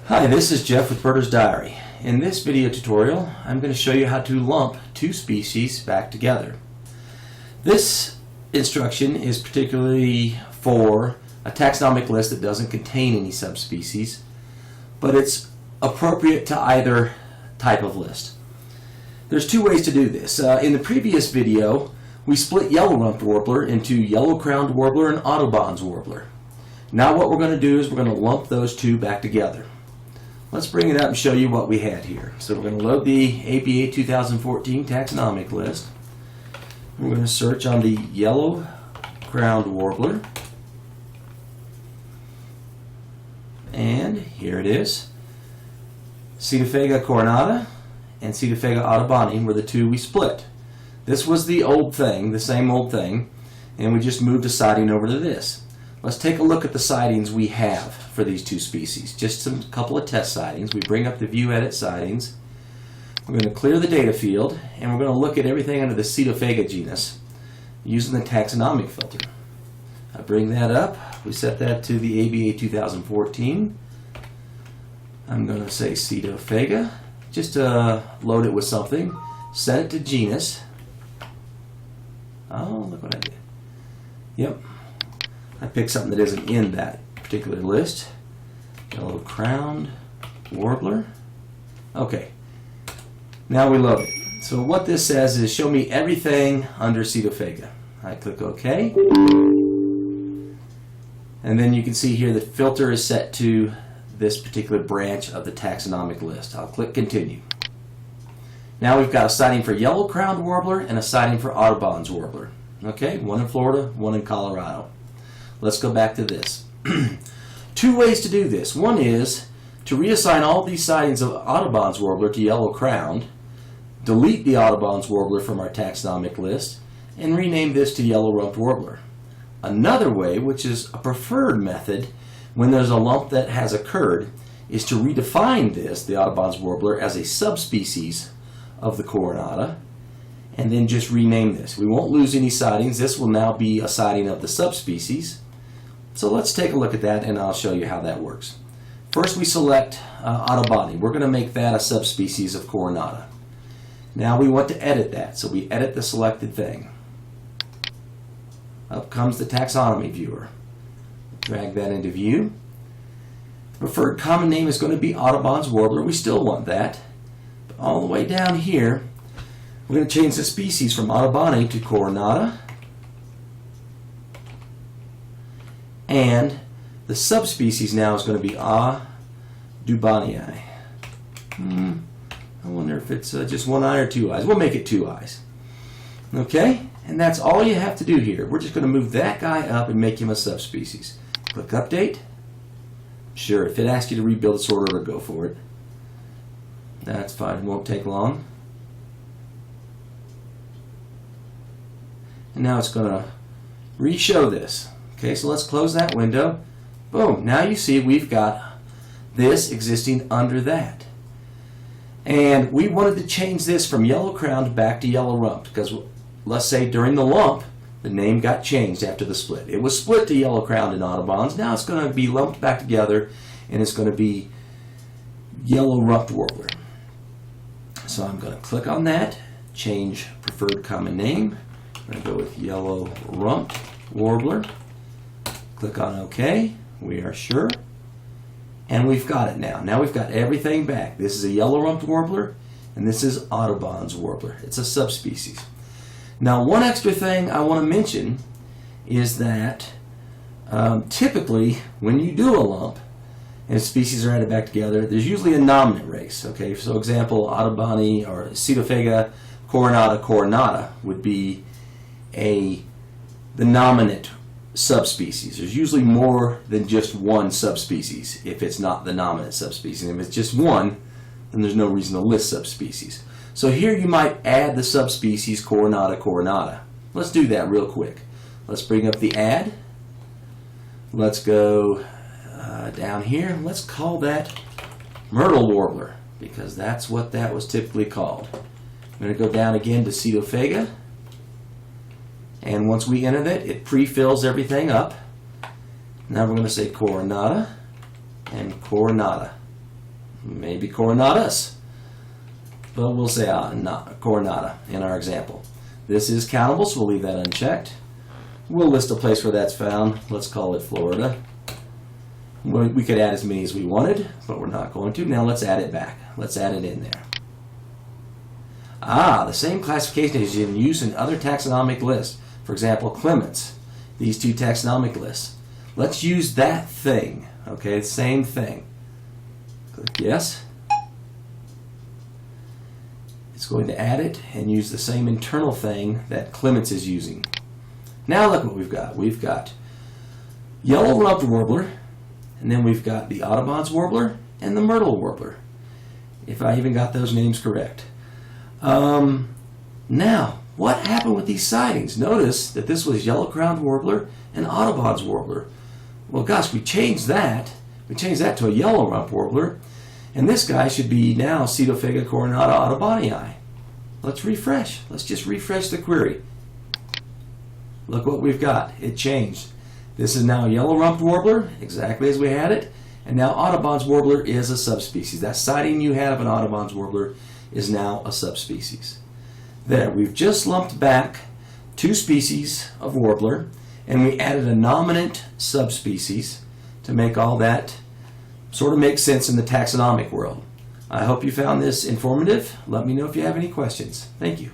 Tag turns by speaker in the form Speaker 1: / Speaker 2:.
Speaker 1: Hi, this is Jeff with Birder's Diary. In this video tutorial, I'm going to show you how to lump two species back together. This instruction is particularly for a taxonomic list that doesn't contain any subspecies, but it's appropriate to either type of list. There's two ways to do this. In the previous video, we split yellow-rumped warbler into yellow-crowned warbler and Audubon's warbler. Now what we're going to do is we're going to lump those two back together. Let's bring it up and show you what we had here. So we're going to load the APA 2014 taxonomic list. We're going to search on the yellow-crowned warbler. And here it is. Cytophega coronata and Cytophega auduboni were the two we split. This was the old thing, the same old thing, and we just moved a siding over to this. Let's take a look at the sidings we have for these two species. Just a couple of test sidings. We bring up the View Edit Sidings. We're going to clear the data field, and we're going to look at everything under the Cytophega genus using the taxonomic filter. I bring that up. We set that to the ABA 2014. I'm going to say Cytophega, just to load it with something. Set it to genus. Oh, look what I did. Yep. I picked something that isn't in that particular list. Yellow-crowned warbler. Okay. Now we load it. So what this says is show me everything under Cytophega. I click OK. And then you can see here the filter is set to this particular branch of the taxonomic list. I'll click Continue. Now we've got a siding for yellow-crowned warbler and a siding for Audubon's warbler. Okay, one in Florida, one in Colorado. Let's go back to this. Two ways to do this. One is to reassign all these sidings of Audubon's warbler to yellow-crowned, delete the Audubon's warbler from our taxonomic list, and rename this to yellow-rumped warbler. Another way, which is a preferred method when there's a lump that has occurred, is to redefine this, the Audubon's warbler, as a subspecies of the coronata, and then just rename this. We won't lose any sidings. This will now be a siding of the subspecies. So let's take a look at that, and I'll show you how that works. First, we select Auduboni. We're going to make that a subspecies of coronata. Now we want to edit that, so we edit the selected thing. Up comes the taxonomy viewer. Drag that into view. Preferred common name is going to be Audubon's warbler. We still want that. But all the way down here, we're going to change the species from Auduboni to coronata. And the subspecies now is going to be Audubonii. I wonder if it's just one eye or two eyes. We'll make it two eyes. Okay? And that's all you have to do here. We're just going to move that guy up and make him a subspecies. Click Update. Sure, if it asks you to rebuild a sort order, go for it. That's fine. It won't take long. And now it's going to re-show this. Okay, so let's close that window. Boom. Now you see we've got this existing under that. And we wanted to change this from yellow-crowned back to yellow-rumped because let's say during the lump, the name got changed after the split. It was split to yellow-crowned and Audubon's. Now it's going to be lumped back together, and it's going to be yellow-rumped warbler. So I'm going to click on that, change preferred common name. I'm going to go with yellow-rumped warbler. Click on OK. We are sure. And we've got it now. Now we've got everything back. This is a yellow-rumped warbler, and this is Audubon's warbler. It's a subspecies. Now, one extra thing I want to mention is that typically, when you do a lump and species are added back together, there's usually a nominate race. Okay, so example, Auduboni or Cytophega coronata would be the nominate subspecies. There's usually more than just one subspecies if it's not the nominate subspecies. And if it's just one, then there's no reason to list subspecies. So here you might add the subspecies coronata. Let's do that real quick. Let's bring up the add. Let's go down here. Let's call that myrtle warbler because that's what that was typically called. I'm going to go down again to Cytophega. And once we enter that, it pre-fills everything up. Now we're going to say coronata and coronata. maybe coronatus, but we'll say not coronata in our example. This is countable, so we'll leave that unchecked. We'll list a place where that's found. Let's call it Florida. We could add as many as we wanted, but we're not going to. Now let's add it back. Let's add it in there. The same classification is in use in other taxonomic lists. For example, Clements, these two taxonomic lists. Let's use that thing, okay, same thing. Click yes. It's going to add it and use the same internal thing that Clements is using. Now look what we've got. We've got yellow-rumped warbler, and then we've got the Audubon's warbler and the myrtle warbler, if I even got those names correct. Now, what happened with these sightings? Notice that this was yellow-crowned warbler and Audubon's warbler. Well, gosh, we changed that. We changed that to a yellow-rumped warbler, and this guy should be now Cetophaga coronata audubonii. Let's refresh. Let's just refresh the query. Look what we've got. It changed. This is now a yellow-rumped warbler, exactly as we had it, and now Audubon's warbler is a subspecies. That sighting you had of an Audubon's warbler is now a subspecies. There, we've just lumped back two species of warbler, and we added a nominate subspecies to make all that sort of make sense in the taxonomic world. I hope you found this informative. Let me know if you have any questions. Thank you.